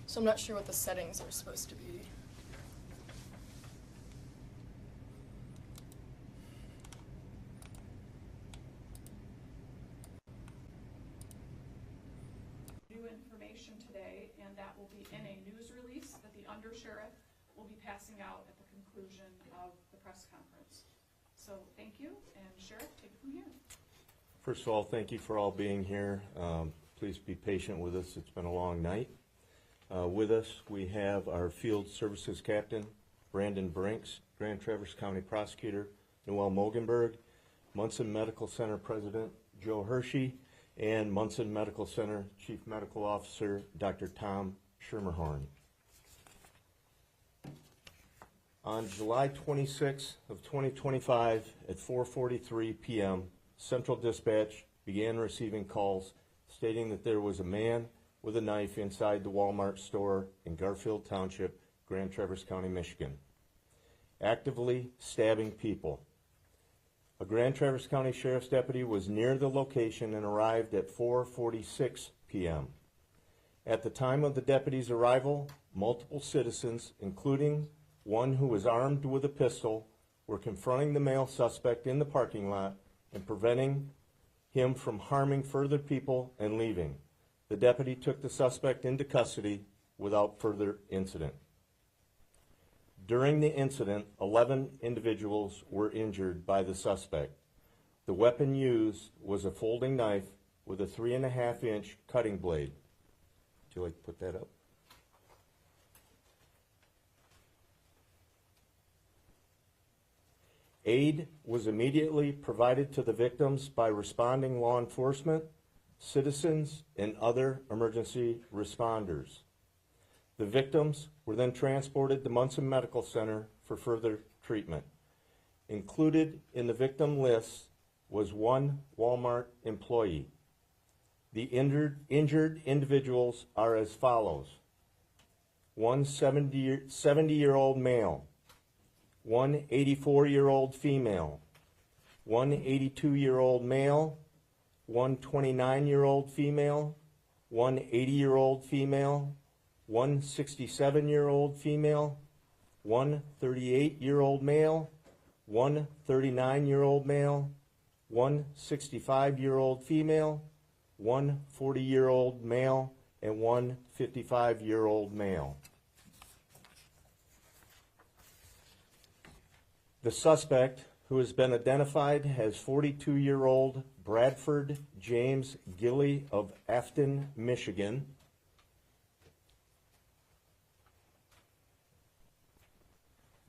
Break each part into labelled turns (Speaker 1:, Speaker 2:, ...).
Speaker 1: So I'm not sure what the settings are supposed to be.
Speaker 2: New information today, and that will be in a news release that the undersheriff will be passing out at the conclusion of the press conference. So thank you, and Sheriff, take it from here.
Speaker 3: First of all, thank you for all being here. Please be patient with us. It's been a long night. With us, we have our Field Services Captain, Brandon Brinks, Grand Traverse County Prosecutor, Noel Mogenberg, Munson Medical Center President, Joe Hershey, and Munson Medical Center Chief Medical Officer, Dr. Tom Schermerhorn. On July 26th of 2025 at 4:43 p.m., Central Dispatch began receiving calls stating that there was a man with a knife inside the Walmart store in Garfield Township, Grand Traverse County, Michigan, actively stabbing people. A Grand Traverse County Sheriff's deputy was near the location and arrived at 4:46 p.m. At the time of the deputy's arrival, multiple citizens, including one who was armed with a pistol, were confronting the male suspect in the parking lot and preventing him from harming further people and leaving. The deputy took the suspect into custody without further incident. During the incident, 11 individuals were injured by the suspect. The weapon used was a folding knife with a 3.5-inch cutting blade. Would you like to put that up? Aid was immediately provided to the victims by responding law enforcement, citizens, and other emergency responders. The victims were then transported to Munson Medical Center for further treatment. Included in the victim list was one Walmart employee. The injured individuals are as follows: one 70-year-old male, one 84-year-old female, one 82-year-old male, one 29-year-old female, one 80-year-old female, one 67-year-old female, one 38-year-old male, one 39-year-old male, one 65-year-old female, one 40-year-old male, and one 55-year-old male. The suspect, who has been identified as 42-year-old Bradford James Gilly of Afton, Michigan,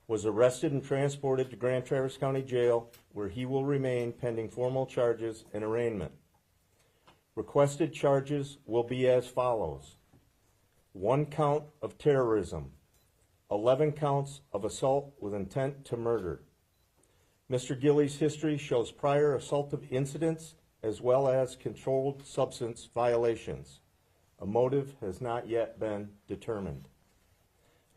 Speaker 3: was arrested and transported to Grand Traverse County Jail, where he will remain pending formal charges and arraignment. Requested charges will be as follows: 1 count of terrorism, 11 counts of assault with intent to murder. Mr. Gilly's history shows prior assaultive incidents as well as controlled substance violations. A motive has not yet been determined.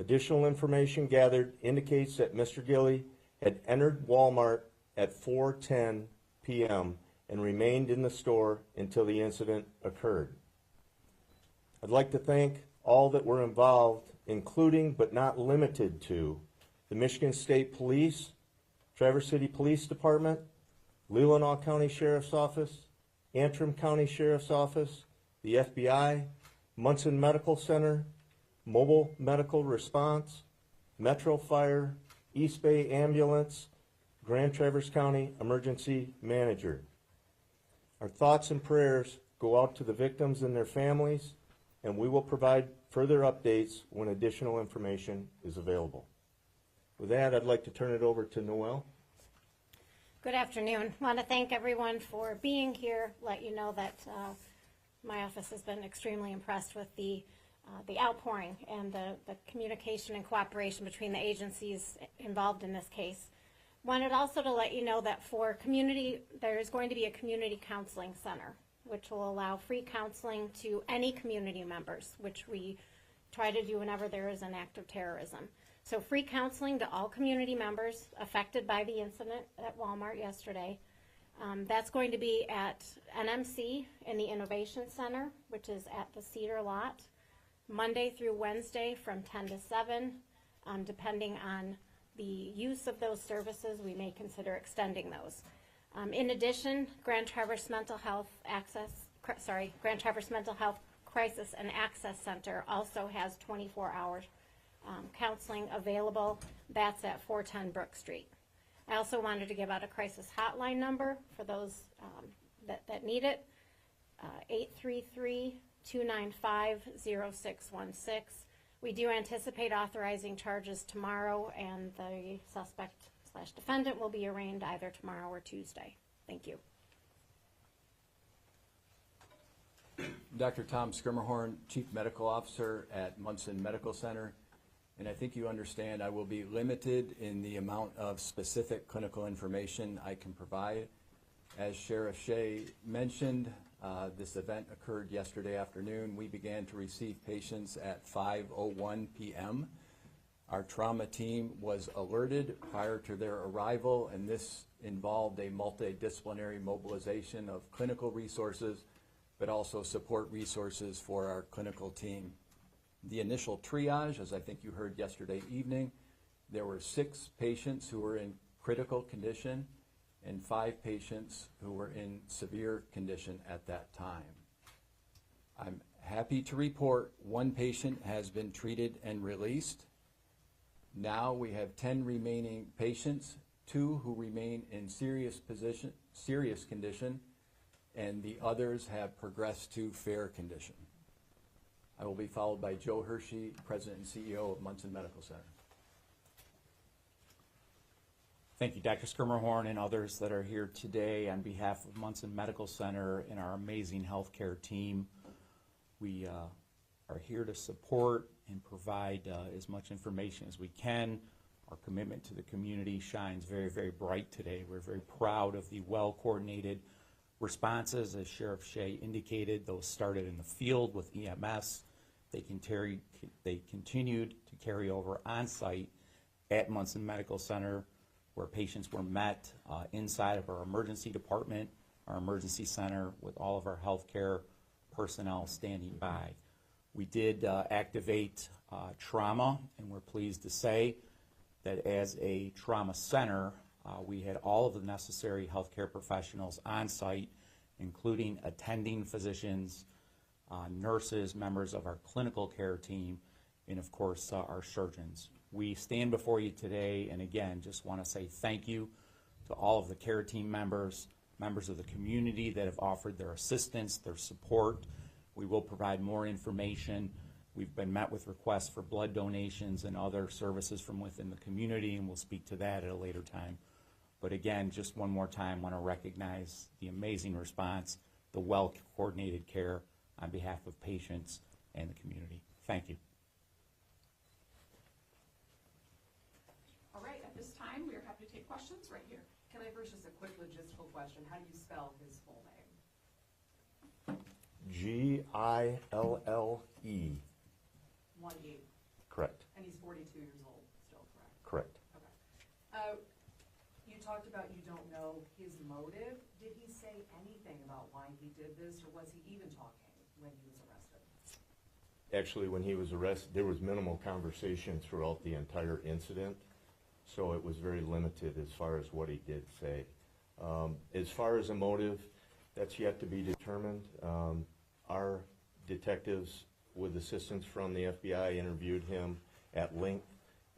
Speaker 3: Additional information gathered indicates that Mr. Gilly had entered Walmart at 4:10 p.m. and remained in the store until the incident occurred. I'd like to thank all that were involved, including but not limited to the Michigan State Police, Traverse City Police Department, Leelanau County Sheriff's Office, Antrim County Sheriff's Office, the FBI, Munson Medical Center, Mobile Medical Response, Metro Fire, East Bay Ambulance, Grand Traverse County Emergency Manager. Our thoughts and prayers go out to the victims and their families, and we will provide further updates when additional information is available. With that, I'd like to turn it over to Noel.
Speaker 4: Good afternoon. I want to thank everyone for being here. Let you know that my office has been extremely impressed with the outpouring and the communication and cooperation between the agencies involved in this case. Wanted also to let you know that for community, there is going to be a community counseling center, which will allow free counseling to any community members, which we try to do whenever there is an act of terrorism. So free counseling to all community members affected by the incident at Walmart yesterday. That's going to be at NMC in the Innovation Center, which is at the Cedar Lot. Monday through Wednesday from 10 to 7. Depending on the use of those services, we may consider extending those. In addition, Grand Traverse Mental Health Crisis and Access Center also has 24-hour counseling available. That's at 410 Brook Street. I also wanted to give out a crisis hotline number for those that need it, 833-295-0616. We do anticipate authorizing charges tomorrow, and the suspect/defendant will be arraigned either tomorrow or Tuesday. Thank you.
Speaker 5: Dr. Tom Skirmerhorn, Chief Medical Officer at Munson Medical Center. And I think you understand I will be limited in the amount of specific clinical information I can provide. As Sheriff Shea mentioned, this event occurred yesterday afternoon. We began to receive patients at 5:01 p.m. Our trauma team was alerted prior to their arrival, and this involved a multidisciplinary mobilization of clinical resources, but also support resources for our clinical team. The initial triage, as I think you heard yesterday evening, there were 6 patients who were in critical condition and 5 patients who were in severe condition at that time. I'm happy to report 1 patient has been treated and released. Now we have 10 remaining patients, 2 who remain in serious condition, and the others have progressed to fair condition. I will be followed by Joe Hershey, President and CEO of Munson Medical Center.
Speaker 6: Thank you, Dr. Skirmerhorn and others that are here today on behalf of Munson Medical Center and our amazing healthcare team. We are here to support and provide as much information as we can. Our commitment to the community shines very, very bright today. We're very proud of the well-coordinated responses, as Sheriff Shea indicated. Those started in the field with EMS. They continued to carry over on-site at Munson Medical Center, where patients were met inside of our emergency department, our emergency center, with all of our healthcare personnel standing by. We did activate trauma, and we're pleased to say that as a trauma center, we had all of the necessary healthcare professionals on site, including attending physicians, nurses, members of our clinical care team, and of course our surgeons. We stand before you today and again just want to say thank you to all of the care team members, members of the community that have offered their assistance, their support. We will provide more information. We've been met with requests for blood donations and other services from within the community, and we'll speak to that at a later time. But again, just one more time, want to recognize the amazing response, the well-coordinated care on behalf of patients and the community. Thank you.
Speaker 2: All right, at this time, we are happy to take questions right here.
Speaker 7: Can I first just a quick logistical question? How do you spell his full name?
Speaker 3: Gille.
Speaker 7: 1-8.
Speaker 3: Correct.
Speaker 7: And he's 42 years old still, correct?
Speaker 3: Correct.
Speaker 7: Okay. You talked about you don't know his motive. Did he say anything about why he did this, or was he even talking when he was arrested?
Speaker 3: Actually, when he was arrested, there was minimal conversation throughout the entire incident, so it was very limited as far as what he did say. As far as a motive, that's yet to be determined. Our detectives, with assistance from the FBI, interviewed him at length,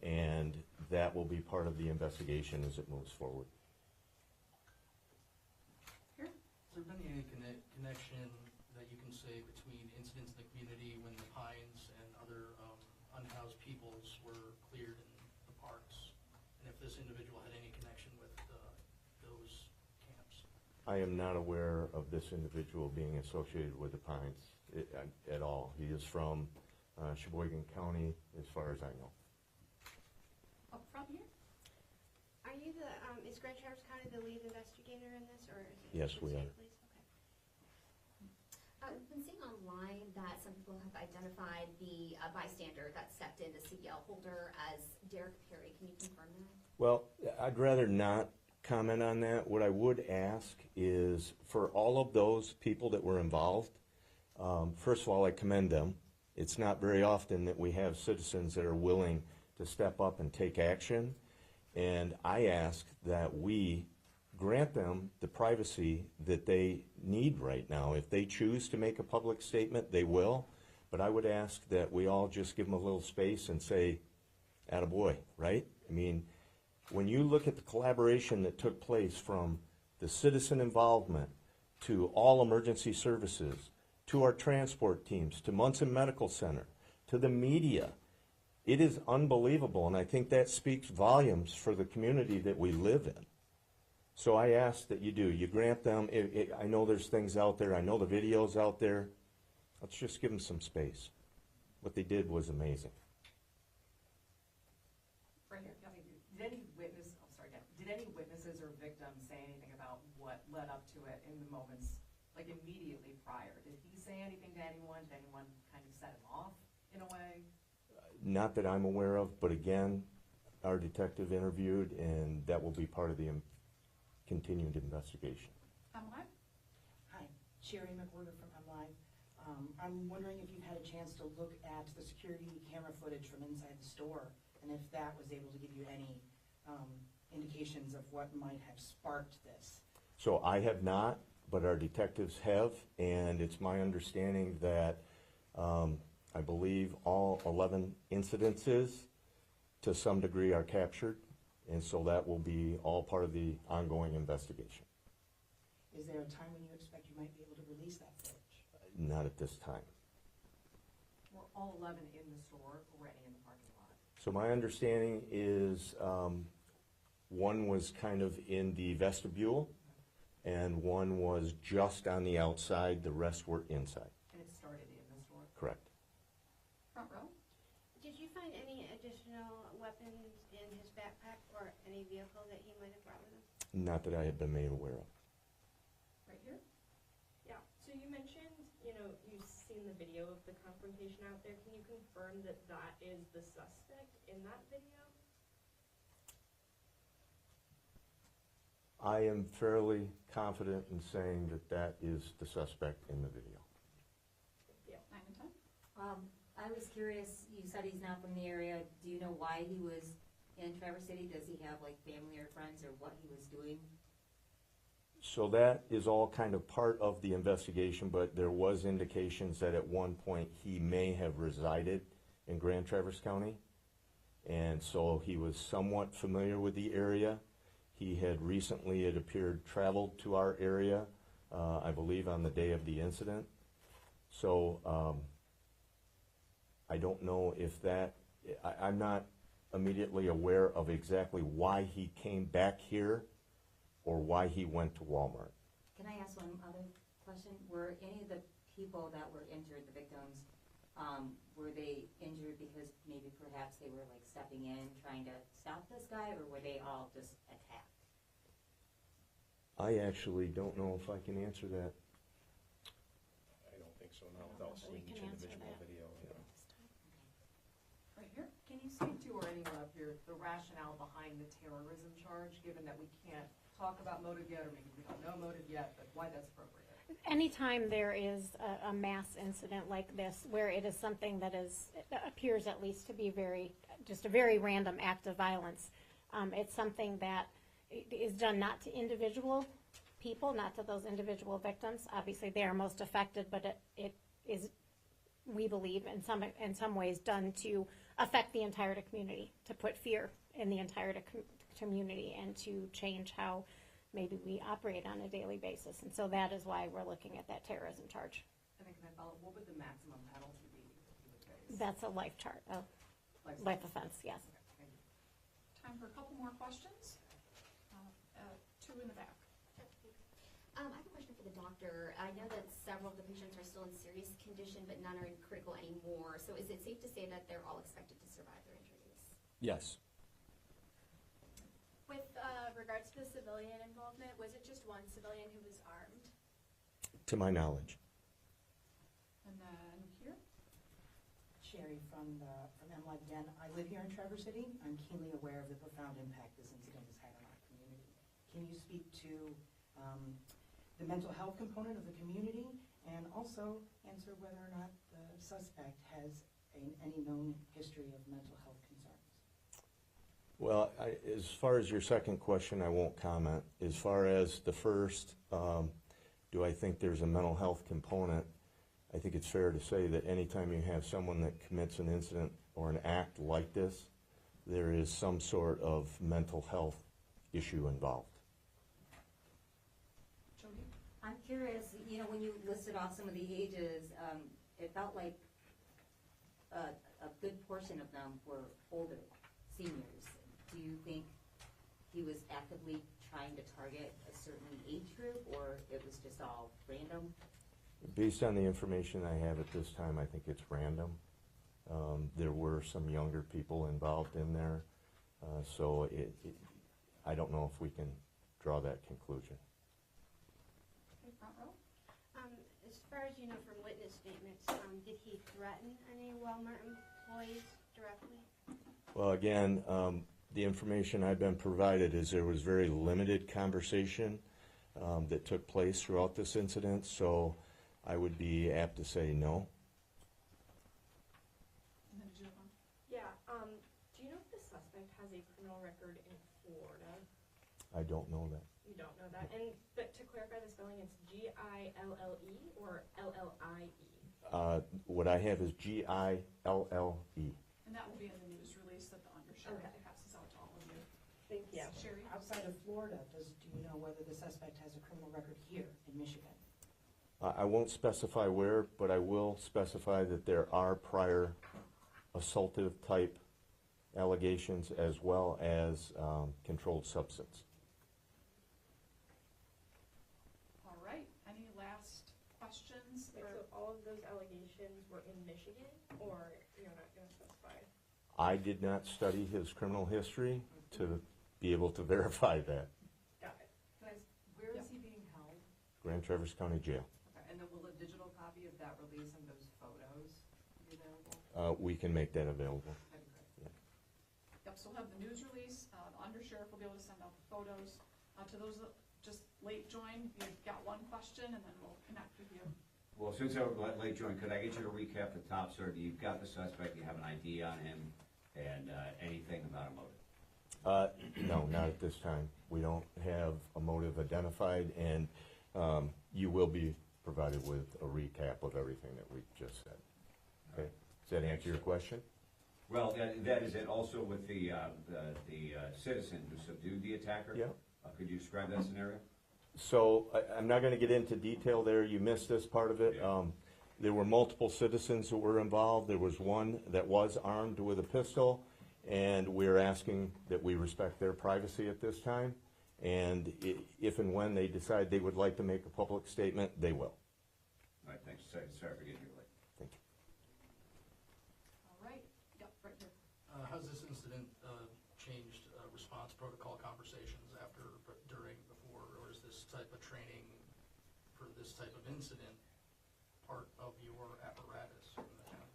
Speaker 3: and that will be part of the investigation as it moves forward.
Speaker 2: Here?
Speaker 8: Has there been any connection that you can say between incidents in the community when the Pines and other unhoused peoples were cleared in the parks? And if this individual had any connection with those camps?
Speaker 3: I am not aware of this individual being associated with the Pines at all. He is from Sheboygan County, as far as I know.
Speaker 2: Up front here?
Speaker 9: Are you is Grand Traverse County the lead investigator in this, or is it?
Speaker 3: Yes, we are.
Speaker 9: Police? Okay.
Speaker 10: We've been seeing online that some people have identified the bystander that stepped in, the CDL holder, as Derek Perry. Can you confirm that?
Speaker 3: Well, I'd rather not comment on that. What I would ask is for all of those people that were involved, first of all, I commend them It's not very often that we have citizens that are willing to step up and take action. And I ask that we grant them the privacy that they need right now. If they choose to make a public statement, they will. But I would ask that we all just give them a little space and say, attaboy, right? I mean, when you look at the collaboration that took place from the citizen involvement to all emergency services, to our transport teams, to Munson Medical Center, to the media, it is unbelievable. And I think that speaks volumes for the community that we live in. So I ask that you do. You grant them. I know there's things out there. I know the video's out there. Let's just give them some space. What they did was amazing.
Speaker 7: Right here, did any witnesses or victims say anything about what led up to it in the moments, like immediately prior? Did he say anything to anyone? Did anyone kind of set him off in a way?
Speaker 3: Not that I'm aware of, but again, our detective interviewed, and that will be part of the continued investigation.
Speaker 2: Live?
Speaker 11: Hi, Sherry McWhorter from MLive. I'm wondering if you've had a chance to look at the security camera footage from inside the store, and if that was able to give you any indications of what might have sparked this.
Speaker 3: So I have not, but our detectives have, and it's my understanding that I believe all 11 incidences to some degree are captured, and so that will be all part of the ongoing investigation.
Speaker 11: Is there a time when you expect you might be able to release that footage?
Speaker 3: Not at this time.
Speaker 7: Were all 11 in the store, or were any in the parking lot?
Speaker 3: So my understanding is one was kind of in the vestibule, and one was just on the outside. The rest were inside.
Speaker 7: And it started in the store?
Speaker 3: Correct.
Speaker 2: Front row?
Speaker 9: Did you find any additional weapons in his backpack or any vehicle that he might have brought with him?
Speaker 3: Not that I have been made aware of.
Speaker 2: Right here?
Speaker 12: Yeah, so you mentioned, you've seen the video of the confrontation out there. Can you confirm that that is the suspect in that video?
Speaker 3: I am fairly confident in saying that that is the suspect in the video.
Speaker 2: Yeah. 9 and 10?
Speaker 13: I was curious, you said he's not from the area. Do you know why he was in Traverse City? Does he have like family or friends, or what he was doing?
Speaker 3: So that is all kind of part of the investigation, but there was indications that at one point he may have resided in Grand Traverse County. And so he was somewhat familiar with the area. He had recently, it appeared, traveled to our area, I believe on the day of the incident. So I don't know if that, I'm not immediately aware of exactly why he came back here or why he went to Walmart.
Speaker 13: Can I ask one other question? Were any of the people that were injured, the victims, were they injured because maybe perhaps they were like stepping in trying to stop this guy, or were they all just attacked?
Speaker 3: I actually don't know if I can answer that.
Speaker 14: I don't think so, not without seeing each individual video.
Speaker 2: Right here?
Speaker 7: Can you speak to, or anyone up here, the rationale behind the terrorism charge, given that we can't talk about motive yet, or maybe we don't know motive yet, but why that's appropriate?
Speaker 4: Anytime there is a mass incident like this, where it is something that appears at least to be just a very random act of violence, it's something that is done not to individual people, not to those individual victims. Obviously, they are most affected, but it is, we believe, in some ways done to affect the entire community, to put fear in the entire community, and to change how maybe we operate on a daily basis. And so that is why we're looking at that terrorism charge.
Speaker 7: And then can I follow, what would the maximum penalty be if he would face?
Speaker 4: That's a life life offense, yes.
Speaker 7: Okay, thank you.
Speaker 2: Time for a couple more questions. 2 in the back.
Speaker 10: I have a question for the doctor. I know that several of the patients are still in serious condition, but none are in critical anymore. So is it safe to say that they're all expected to survive their injuries?
Speaker 5: Yes.
Speaker 12: With regards to the civilian involvement, was it just one civilian who was armed?
Speaker 3: To my knowledge.
Speaker 2: And then here?
Speaker 11: Sherry from MLive again. I live here in Traverse City. I'm keenly aware of the profound impact this incident has had on our community. Can you speak to the mental health component of the community And also answer whether or not the suspect has any known history of mental health concerns.
Speaker 3: Well, as far as your second question, I won't comment. As far as the first, do I think there's a mental health component? I think it's fair to say that anytime you have someone that commits an incident or an act like this, there is some sort of mental health issue involved.
Speaker 2: Jody?
Speaker 13: I'm curious, you know, when you listed off some of the ages, it felt like a good portion of them were older, seniors. Do you think he was actively trying to target a certain age group, or it was just all random?
Speaker 3: Based on the information I have at this time, I think it's random. There were some younger people involved in there, so I don't know if we can draw that conclusion.
Speaker 2: Okay, front row.
Speaker 9: As far as you know from witness statements, did he threaten any Walmart employees directly?
Speaker 3: Well, again, the information I've been provided is there was very limited conversation that took place throughout this incident, so I would be apt to say no.
Speaker 2: And then did you have one?
Speaker 12: Yeah, do you know if the suspect has a criminal record in Florida?
Speaker 3: I don't know that.
Speaker 12: You don't know that? But to clarify the spelling, it's Gille or Llie?
Speaker 3: What I have is Gille.
Speaker 2: And that will be in the news release that the undersheriff passes out to all of you.
Speaker 12: Thank you.
Speaker 2: Sherry?
Speaker 11: Outside of Florida, do you know whether the suspect has a criminal record here in Michigan?
Speaker 3: I won't specify where, but I will specify that there are prior assaultive type allegations as well as controlled substance.
Speaker 2: All right, any last questions?
Speaker 12: So all of those allegations were in Michigan, or you're not going to specify?
Speaker 3: I did not study his criminal history to be able to verify that.
Speaker 12: Got it.
Speaker 7: Guys, where is he being held?
Speaker 3: Grand Traverse County Jail.
Speaker 7: Okay, and then will a digital copy of that release and those photos be available?
Speaker 3: We can make that available.
Speaker 7: That'd be great.
Speaker 2: Yep, so we'll have the news release, the undersheriff will be able to send out the photos. To those that just late joined, you've got one question and then we'll connect with you.
Speaker 15: Well, since I was late joined, could I get you to recap the top, sir? You've got the suspect, you have an ID on him, and anything about a motive?
Speaker 3: No, not at this time. We don't have a motive identified, and you will be provided with a recap of everything that we just said. Okay? Does that answer your question?
Speaker 15: Well, that is it. Also with the citizen who subdued the attacker?
Speaker 3: Yeah.
Speaker 15: Could you describe that scenario?
Speaker 3: So I'm not going to get into detail there. You missed this part of it.
Speaker 15: Yeah.
Speaker 3: There were multiple citizens who were involved. There was one that was armed with a pistol, and we're asking that we respect their privacy at this time. And if and when they decide they would like to make a public statement, they will.
Speaker 15: All right, thanks. Sorry for getting you late.
Speaker 3: Thank you.
Speaker 2: All right, yep, right here.
Speaker 8: How's this incident changed response protocol conversations after, during, before, or is this type of training for this type of incident part of your apparatus in the county?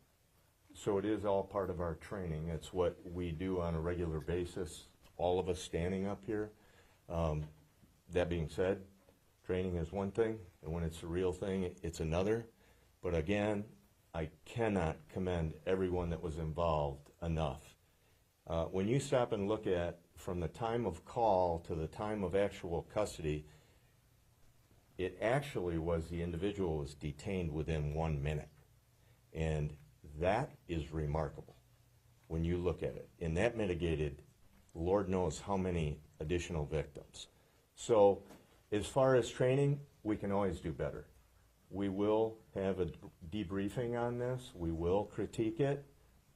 Speaker 3: So it is all part of our training. It's what we do on a regular basis, all of us standing up here. That being said, training is one thing, and when it's a real thing, it's another. But again, I cannot commend everyone that was involved enough. When you stop and look at from the time of call to the time of actual custody, it actually was the individual was detained within 1 minute. And that is remarkable when you look at it. And that mitigated Lord knows how many additional victims. So as far as training, we can always do better. We will have a debriefing on this. We will critique it.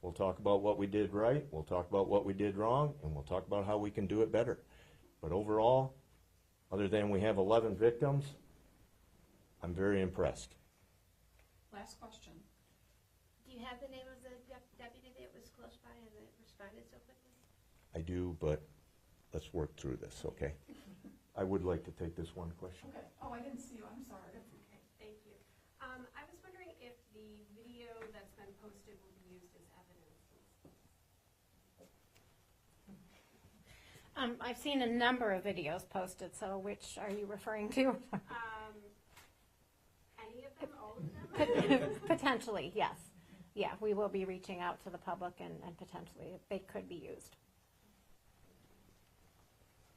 Speaker 3: We'll talk about what we did right. We'll talk about what we did wrong, and we'll talk about how we can do it better. But overall, other than we have 11 victims, I'm very impressed.
Speaker 2: Last question.
Speaker 9: Do you have the name of the deputy that was close by and that responded so quickly?
Speaker 3: I do, but let's work through this, okay? I would like to take this one question.
Speaker 2: Okay, oh, I didn't see you, I'm sorry.
Speaker 9: Okay, thank you. I was wondering if the video that's been posted will be used as evidence.
Speaker 4: I've seen a number of videos posted, so which are you referring to?
Speaker 9: Any of them, all
Speaker 4: Potentially, yes. Yeah, we will be reaching out to the public and potentially they could be used.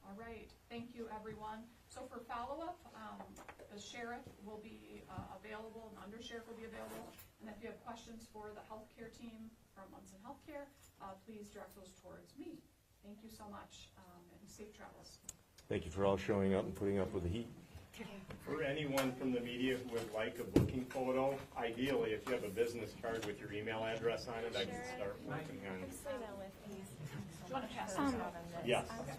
Speaker 2: All right, thank you, everyone. So for follow-up, the sheriff will be available, and undersheriff will be available. And if you have questions for the healthcare team from Munson Healthcare, please direct those towards me. Thank you so much, and safe travels.
Speaker 3: Thank you for all showing up and putting up with the heat.
Speaker 14: For anyone from the media who would like a booking photo, ideally, if you have a business card with your email address on it, I can start working on it.
Speaker 2: Do you want to pass this out?
Speaker 14: Yes.
Speaker 2: Okay.